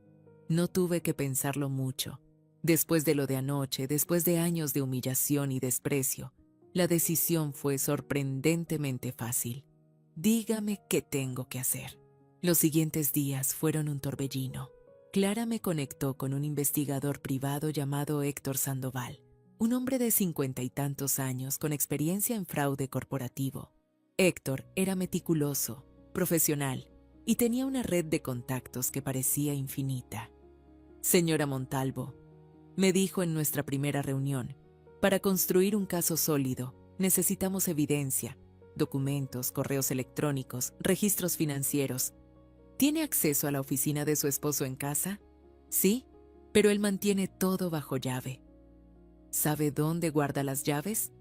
No tuve que pensarlo mucho. Después de lo de anoche, después de años de humillación y desprecio, la decisión fue sorprendentemente fácil. Dígame qué tengo que hacer. Los siguientes días fueron un torbellino. Clara me conectó con un investigador privado llamado Héctor Sandoval, un hombre de 50 y tantos años con experiencia en fraude corporativo. Héctor era meticuloso, profesional y tenía una red de contactos que parecía infinita. Señora Montalvo, me dijo en nuestra primera reunión, para construir un caso sólido necesitamos evidencia, documentos, correos electrónicos, registros financieros. ¿Tiene acceso a la oficina de su esposo en casa? Sí, pero él mantiene todo bajo llave. ¿Sabe dónde guarda las llaves?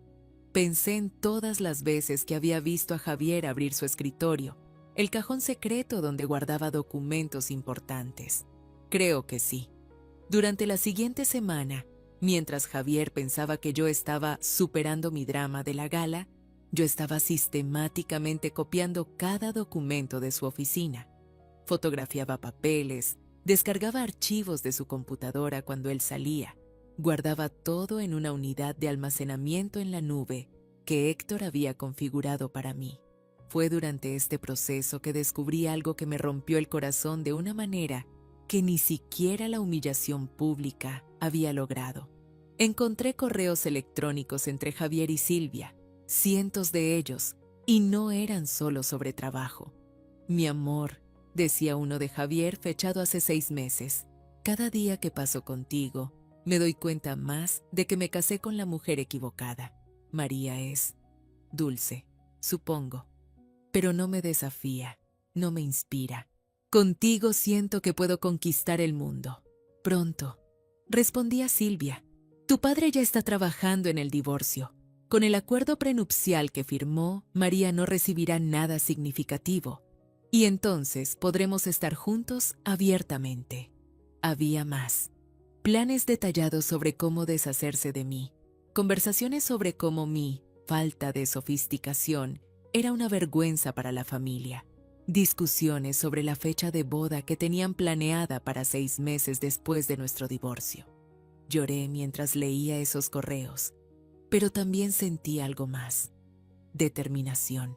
Pensé en todas las veces que había visto a Javier abrir su escritorio, el cajón secreto donde guardaba documentos importantes. Creo que sí. Durante la siguiente semana, mientras Javier pensaba que yo estaba superando mi drama de la gala, yo estaba sistemáticamente copiando cada documento de su oficina. Fotografiaba papeles, descargaba archivos de su computadora cuando él salía, guardaba todo en una unidad de almacenamiento en la nube que Héctor había configurado para mí. Fue durante este proceso que descubrí algo que me rompió el corazón de una manera que ni siquiera la humillación pública había logrado. Encontré correos electrónicos entre Javier y Silvia, cientos de ellos, y no eran solo sobre trabajo. Mi amor, decía uno de Javier fechado hace 6 meses, cada día que paso contigo, me doy cuenta más de que me casé con la mujer equivocada. María es dulce, supongo, pero no me desafía, no me inspira. Contigo siento que puedo conquistar el mundo. Pronto, respondía Silvia. Tu padre ya está trabajando en el divorcio. Con el acuerdo prenupcial que firmó, María no recibirá nada significativo. Y entonces podremos estar juntos abiertamente. Había más. Planes detallados sobre cómo deshacerse de mí. Conversaciones sobre cómo mi falta de sofisticación era una vergüenza para la familia. Discusiones sobre la fecha de boda que tenían planeada para 6 meses después de nuestro divorcio. Lloré mientras leía esos correos, pero también sentí algo más. Determinación,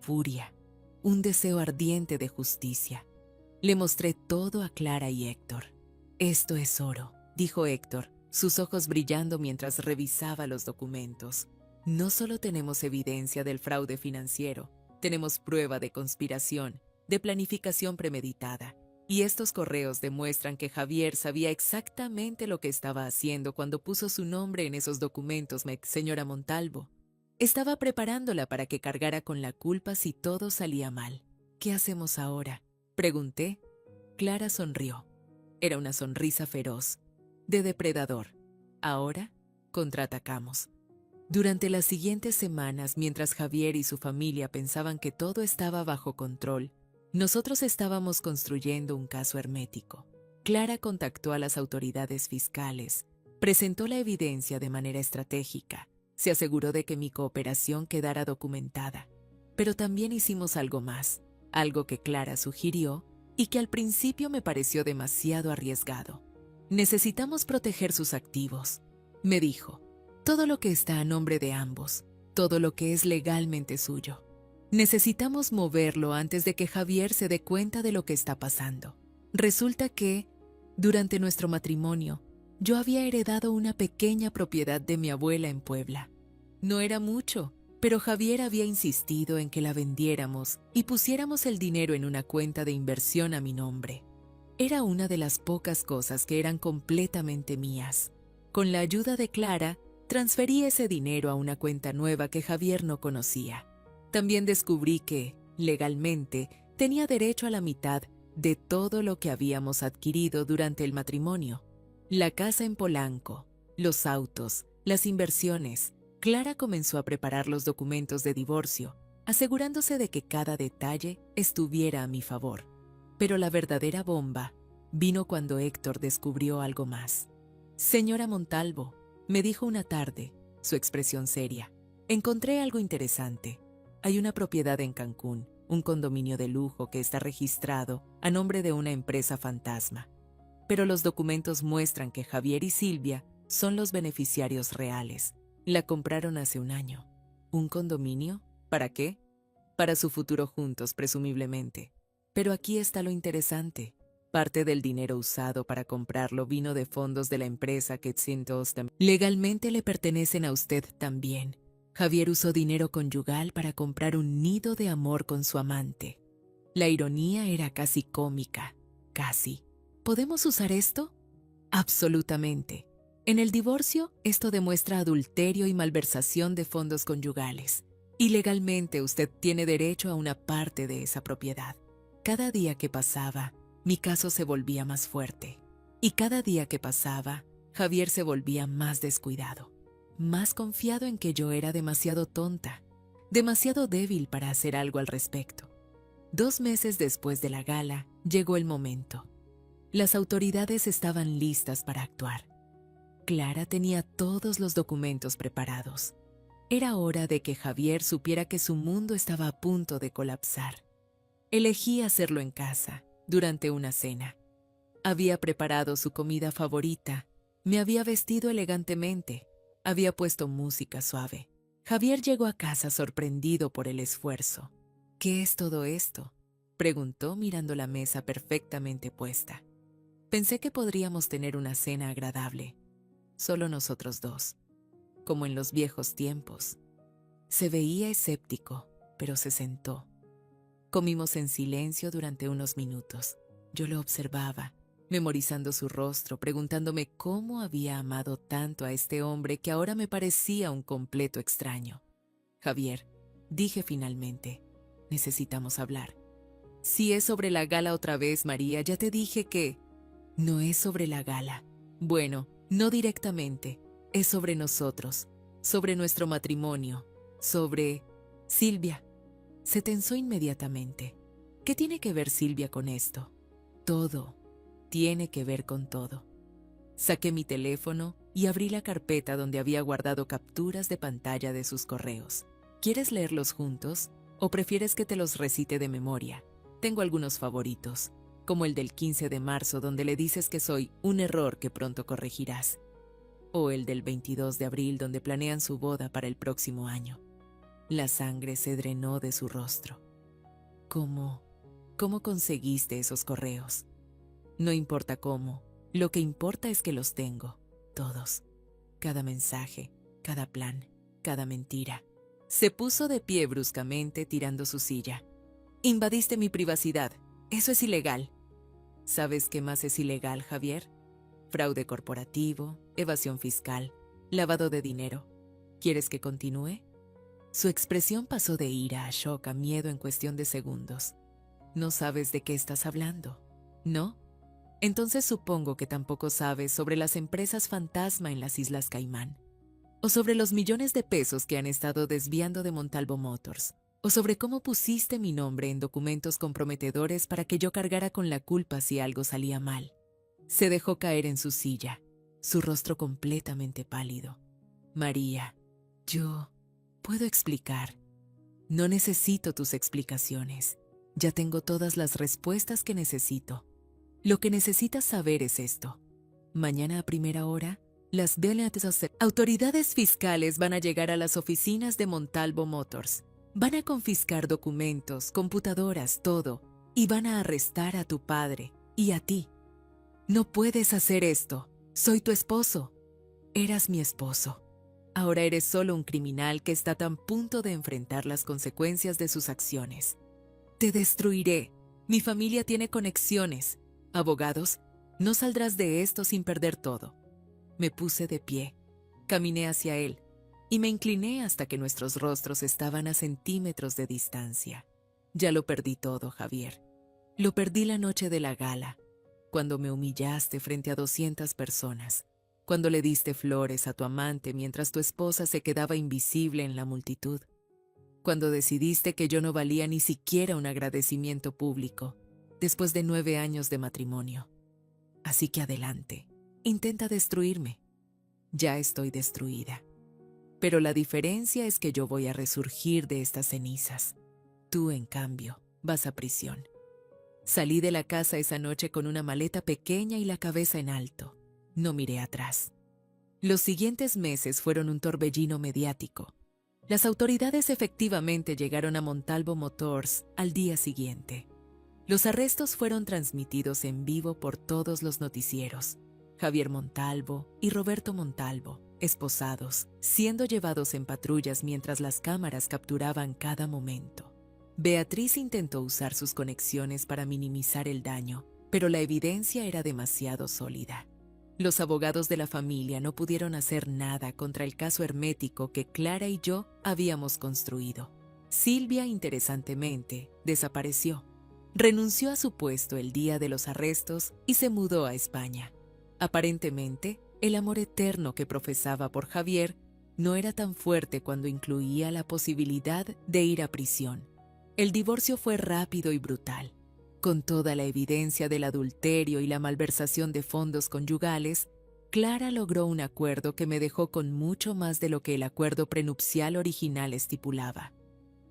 furia, un deseo ardiente de justicia. Le mostré todo a Clara y Héctor. Esto es oro, dijo Héctor, sus ojos brillando mientras revisaba los documentos. No solo tenemos evidencia del fraude financiero, tenemos prueba de conspiración, de planificación premeditada. Y estos correos demuestran que Javier sabía exactamente lo que estaba haciendo cuando puso su nombre en esos documentos, señora Montalvo. Estaba preparándola para que cargara con la culpa si todo salía mal. ¿Qué hacemos ahora?, pregunté. Clara sonrió. Era una sonrisa feroz, de depredador. Ahora, contraatacamos. Durante las siguientes semanas, mientras Javier y su familia pensaban que todo estaba bajo control, nosotros estábamos construyendo un caso hermético. Clara contactó a las autoridades fiscales, presentó la evidencia de manera estratégica, se aseguró de que mi cooperación quedara documentada. Pero también hicimos algo más, algo que Clara sugirió y que al principio me pareció demasiado arriesgado. Necesitamos proteger sus activos, me dijo. Todo lo que está a nombre de ambos, todo lo que es legalmente suyo. Necesitamos moverlo antes de que Javier se dé cuenta de lo que está pasando. Resulta que, durante nuestro matrimonio, yo había heredado una pequeña propiedad de mi abuela en Puebla. No era mucho, Pero Javier había insistido en que la vendiéramos y pusiéramos el dinero en una cuenta de inversión a mi nombre. Era una de las pocas cosas que eran completamente mías. Con la ayuda de Clara, transferí ese dinero a una cuenta nueva que Javier no conocía. También descubrí que, legalmente, tenía derecho a la mitad de todo lo que habíamos adquirido durante el matrimonio. La casa en Polanco, los autos, las inversiones. Clara comenzó a preparar los documentos de divorcio, asegurándose de que cada detalle estuviera a mi favor. Pero la verdadera bomba vino cuando Héctor descubrió algo más. «Señora Montalvo», me dijo una tarde, su expresión seria, «encontré algo interesante. Hay una propiedad en Cancún, un condominio de lujo que está registrado a nombre de una empresa fantasma. Pero los documentos muestran que Javier y Silvia son los beneficiarios reales. La compraron hace un año. ¿Un condominio? ¿Para qué? Para su futuro juntos, presumiblemente. Pero aquí está lo interesante. Parte del dinero usado para comprarlo vino de fondos de la empresa que legalmente le pertenecen a usted también. Javier usó dinero conyugal para comprar un nido de amor con su amante. La ironía era casi cómica. Casi. ¿Podemos usar esto? Absolutamente. En el divorcio, esto demuestra adulterio y malversación de fondos conyugales. Y legalmente usted tiene derecho a una parte de esa propiedad. Cada día que pasaba, mi caso se volvía más fuerte. Y cada día que pasaba, Javier se volvía más descuidado, más confiado en que yo era demasiado tonta, demasiado débil para hacer algo al respecto. 2 meses después de la gala, llegó el momento. Las autoridades estaban listas para actuar. Clara tenía todos los documentos preparados. Era hora de que Javier supiera que su mundo estaba a punto de colapsar. Elegí hacerlo en casa, durante una cena. Había preparado su comida favorita, me había vestido elegantemente, había puesto música suave. Javier llegó a casa sorprendido por el esfuerzo. «¿Qué es todo esto?», preguntó mirando la mesa perfectamente puesta. Pensé que podríamos tener una cena agradable, solo nosotros dos, como en los viejos tiempos. Se veía escéptico, pero se sentó. Comimos en silencio durante unos minutos. Yo lo observaba, memorizando su rostro, preguntándome cómo había amado tanto a este hombre que ahora me parecía un completo extraño. «Javier», dije finalmente, «necesitamos hablar». «Si es sobre la gala otra vez, María, ya te dije que...» «No es sobre la gala. Bueno, no directamente. Es sobre nosotros, sobre nuestro matrimonio, sobre... Silvia». Se tensó inmediatamente. «¿Qué tiene que ver Silvia con esto?» «Todo. Tiene que ver con todo». Saqué mi teléfono y abrí la carpeta donde había guardado capturas de pantalla de sus correos. «¿Quieres leerlos juntos? ¿O prefieres que te los recite de memoria? Tengo algunos favoritos, como el del 15 de marzo donde le dices que soy un error que pronto corregirás. O el del 22 de abril donde planean su boda para el próximo año». La sangre se drenó de su rostro. ¿Cómo conseguiste esos correos? No importa cómo, lo que importa es que los tengo, todos. Cada mensaje, cada plan, cada mentira. Se puso de pie bruscamente tirando su silla. «Invadiste mi privacidad. Eso es ilegal». ¿Sabes qué más es ilegal, Javier? Fraude corporativo, evasión fiscal, lavado de dinero. ¿Quieres que continúe? Su expresión pasó de ira a shock a miedo en cuestión de segundos. «¿No sabes de qué estás hablando? ¿No? Entonces supongo que tampoco sabes sobre las empresas fantasma en las Islas Caimán, o sobre los millones de pesos que han estado desviando de Montalvo Motors, o sobre cómo pusiste mi nombre en documentos comprometedores para que yo cargara con la culpa si algo salía mal». Se dejó caer en su silla, su rostro completamente pálido. «María, yo puedo explicar. No necesito tus explicaciones. Ya tengo todas las respuestas que necesito. Lo que necesitas saber es esto. Mañana a primera hora, las autoridades fiscales van a llegar a las oficinas de Montalvo Motors. Van a confiscar documentos, computadoras, todo, y van a arrestar a tu padre y a ti. No puedes hacer esto. Soy tu esposo. Eras mi esposo. Ahora eres solo un criminal que está tan punto de enfrentar las consecuencias de sus acciones. Te destruiré. Mi familia tiene conexiones. Abogados, no saldrás de esto sin perder todo. Me puse de pie, caminé hacia él y me incliné hasta que nuestros rostros estaban a centímetros de distancia. Ya lo perdí todo, Javier. Lo perdí la noche de la gala, cuando me humillaste frente a 200 personas, cuando le diste flores a tu amante mientras tu esposa se quedaba invisible en la multitud, cuando decidiste que yo no valía ni siquiera un agradecimiento público, después de 9 años de matrimonio. Así que adelante, intenta destruirme. Ya estoy destruida. Pero la diferencia es que yo voy a resurgir de estas cenizas. Tú, en cambio, vas a prisión. Salí de la casa esa noche con una maleta pequeña y la cabeza en alto. No miré atrás. Los siguientes meses fueron un torbellino mediático. Las autoridades efectivamente llegaron a Montalvo Motors al día siguiente. Los arrestos fueron transmitidos en vivo por todos los noticieros. Javier Montalvo y Roberto Montalvo, esposados, siendo llevados en patrullas mientras las cámaras capturaban cada momento. Beatriz intentó usar sus conexiones para minimizar el daño, pero la evidencia era demasiado sólida. Los abogados de la familia no pudieron hacer nada contra el caso hermético que Clara y yo habíamos construido. Silvia, interesantemente, desapareció. Renunció a su puesto el día de los arrestos y se mudó a España. Aparentemente, el amor eterno que profesaba por Javier no era tan fuerte cuando incluía la posibilidad de ir a prisión. El divorcio fue rápido y brutal. Con toda la evidencia del adulterio y la malversación de fondos conyugales, Clara logró un acuerdo que me dejó con mucho más de lo que el acuerdo prenupcial original estipulaba.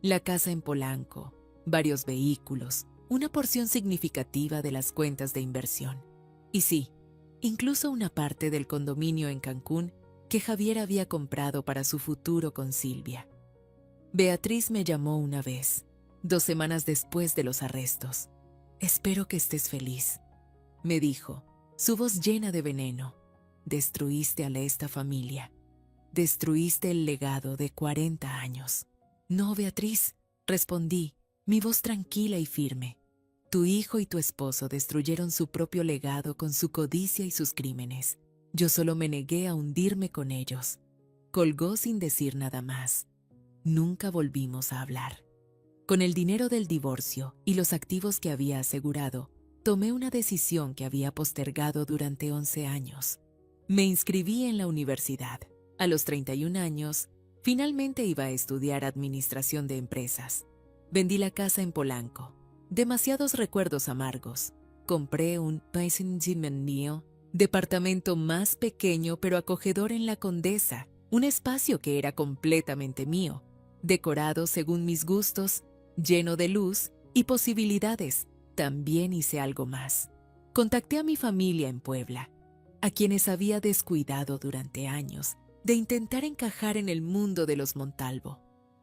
La casa en Polanco, varios vehículos, una porción significativa de las cuentas de inversión. Y sí, incluso una parte del condominio en Cancún que Javier había comprado para su futuro con Silvia. Beatriz me llamó una vez, 2 semanas después de los arrestos. «Espero que estés feliz», me dijo, su voz llena de veneno. «Destruiste a esta familia. Destruiste el legado de 40 años». «No, Beatriz», respondí, mi voz tranquila y firme. «Tu hijo y tu esposo destruyeron su propio legado con su codicia y sus crímenes. Yo solo me negué a hundirme con ellos». Colgó sin decir nada más. Nunca volvimos a hablar. Con el dinero del divorcio y los activos que había asegurado, tomé una decisión que había postergado durante 11 años. Me inscribí en la universidad. A los 31 años, finalmente iba a estudiar administración de empresas. Vendí la casa en Polanco. Demasiados recuerdos amargos. Compré un Paisingen mío, departamento más pequeño pero acogedor en La Condesa, un espacio que era completamente mío, decorado según mis gustos, lleno de luz y posibilidades. También hice algo más. Contacté a mi familia en Puebla, a quienes había descuidado durante años de intentar encajar en el mundo de los Montalvo.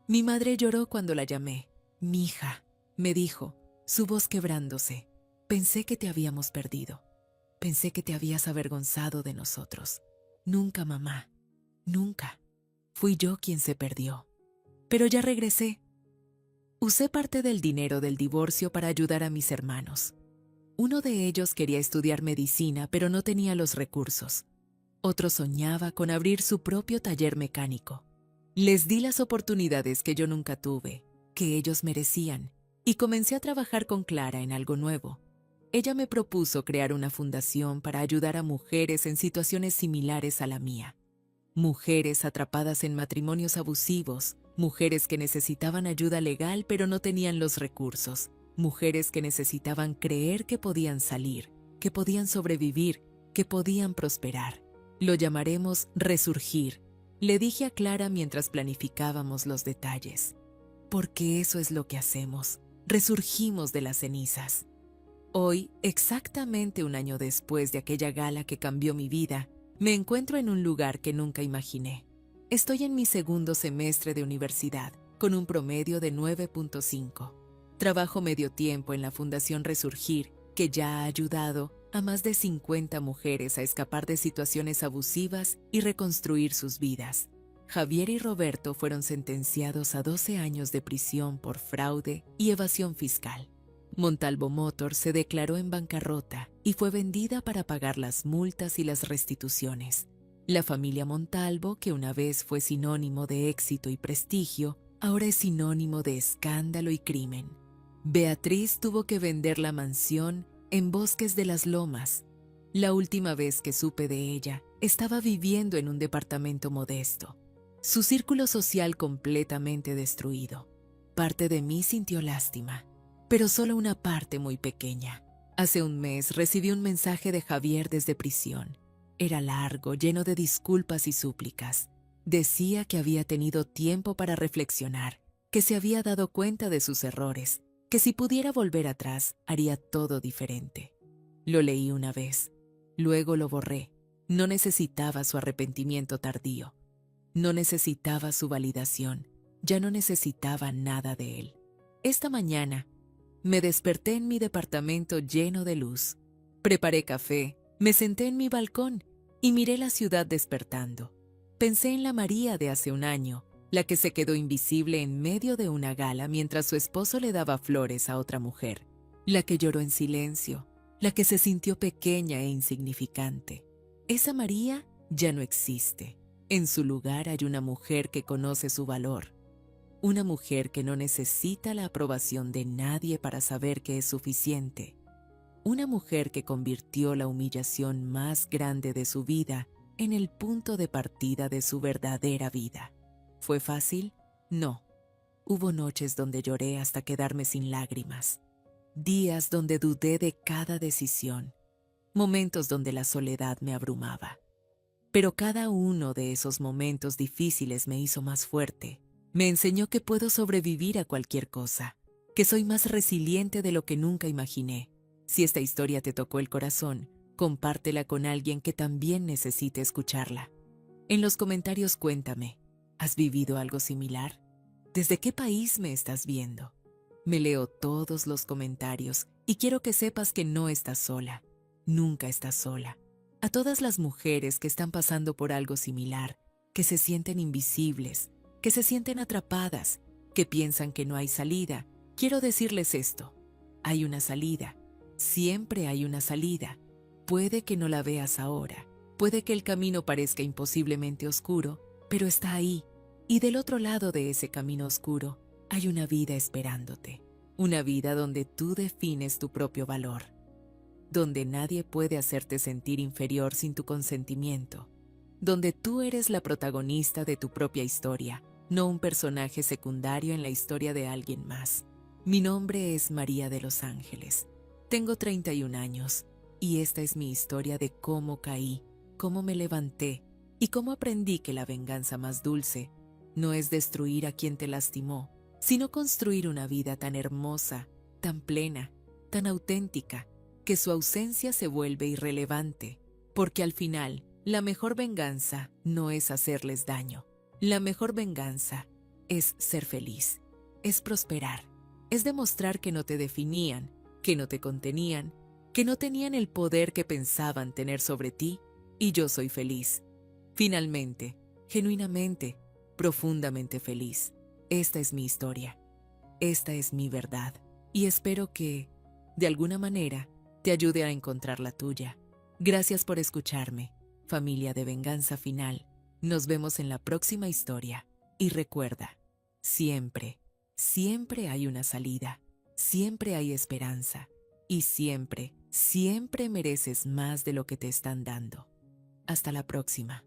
Mi madre lloró cuando la llamé. «Mija», me dijo, su voz quebrándose. «Pensé que te habíamos perdido. Pensé que te habías avergonzado de nosotros. Nunca, mamá. Nunca. Fui yo quien se perdió. Pero ya regresé». Usé parte del dinero del divorcio para ayudar a mis hermanos. Uno de ellos quería estudiar medicina, pero no tenía los recursos. Otro soñaba con abrir su propio taller mecánico. Les di las oportunidades que yo nunca tuve, que ellos merecían, y comencé a trabajar con Clara en algo nuevo. Ella me propuso crear una fundación para ayudar a mujeres en situaciones similares a la mía. Mujeres atrapadas en matrimonios abusivos, mujeres que necesitaban ayuda legal pero no tenían los recursos, mujeres que necesitaban creer que podían salir, que podían sobrevivir, que podían prosperar. Lo llamaremos Resurgir, le dije a Clara mientras planificábamos los detalles. Porque eso es lo que hacemos, resurgimos de las cenizas. Hoy, exactamente 1 año después de aquella gala que cambió mi vida, me encuentro en un lugar que nunca imaginé. Estoy en mi 2º semestre de universidad, con un promedio de 9.5. Trabajo medio tiempo en la Fundación Resurgir, que ya ha ayudado a más de 50 mujeres a escapar de situaciones abusivas y reconstruir sus vidas. Javier y Roberto fueron sentenciados a 12 años de prisión por fraude y evasión fiscal. Montalvo Motors se declaró en bancarrota y fue vendida para pagar las multas y las restituciones. La familia Montalvo, que una vez fue sinónimo de éxito y prestigio, ahora es sinónimo de escándalo y crimen. Beatriz tuvo que vender la mansión en Bosques de las Lomas. La última vez que supe de ella, estaba viviendo en un departamento modesto. Su círculo social completamente destruido. Parte de mí sintió lástima, pero solo una parte muy pequeña. Hace un mes recibí un mensaje de Javier desde prisión. Era largo, lleno de disculpas y súplicas. Decía que había tenido tiempo para reflexionar, que se había dado cuenta de sus errores, que si pudiera volver atrás, haría todo diferente. Lo leí una vez, luego lo borré. No necesitaba su arrepentimiento tardío. No necesitaba su validación, ya no necesitaba nada de él. Esta mañana, me desperté en mi departamento lleno de luz. Preparé café, me senté en mi balcón y miré la ciudad despertando. Pensé en la María de hace un año, la que se quedó invisible en medio de una gala mientras su esposo le daba flores a otra mujer, la que lloró en silencio, la que se sintió pequeña e insignificante. Esa María ya no existe. En su lugar hay una mujer que conoce su valor, una mujer que no necesita la aprobación de nadie para saber que es suficiente, una mujer que convirtió la humillación más grande de su vida en el punto de partida de su verdadera vida. ¿Fue fácil? No. Hubo noches donde lloré hasta quedarme sin lágrimas, días donde dudé de cada decisión, momentos donde la soledad me abrumaba. Pero cada uno de esos momentos difíciles me hizo más fuerte. Me enseñó que puedo sobrevivir a cualquier cosa, que soy más resiliente de lo que nunca imaginé. Si esta historia te tocó el corazón, compártela con alguien que también necesite escucharla. En los comentarios cuéntame, ¿has vivido algo similar? ¿Desde qué país me estás viendo? Me leo todos los comentarios y quiero que sepas que no estás sola. Nunca estás sola. A todas las mujeres que están pasando por algo similar, que se sienten invisibles, que se sienten atrapadas, que piensan que no hay salida, quiero decirles esto. Hay una salida. Siempre hay una salida. Puede que no la veas ahora. Puede que el camino parezca imposiblemente oscuro, pero está ahí. Y del otro lado de ese camino oscuro, hay una vida esperándote. Una vida donde tú defines tu propio valor, donde nadie puede hacerte sentir inferior sin tu consentimiento, donde tú eres la protagonista de tu propia historia, no un personaje secundario en la historia de alguien más. Mi nombre es María de los Ángeles. Tengo 31 años y esta es mi historia de cómo caí, cómo me levanté y cómo aprendí que la venganza más dulce no es destruir a quien te lastimó, sino construir una vida tan hermosa, tan plena, tan auténtica, que su ausencia se vuelve irrelevante, porque al final, la mejor venganza no es hacerles daño. La mejor venganza es ser feliz, es prosperar, es demostrar que no te definían, que no te contenían, que no tenían el poder que pensaban tener sobre ti, y yo soy feliz. Finalmente, genuinamente, profundamente feliz. Esta es mi historia, esta es mi verdad, y espero que, de alguna manera, te ayude a encontrar la tuya. Gracias por escucharme, familia de Venganza Final. Nos vemos en la próxima historia. Y recuerda, siempre, siempre hay una salida, siempre hay esperanza, y siempre, siempre mereces más de lo que te están dando. Hasta la próxima.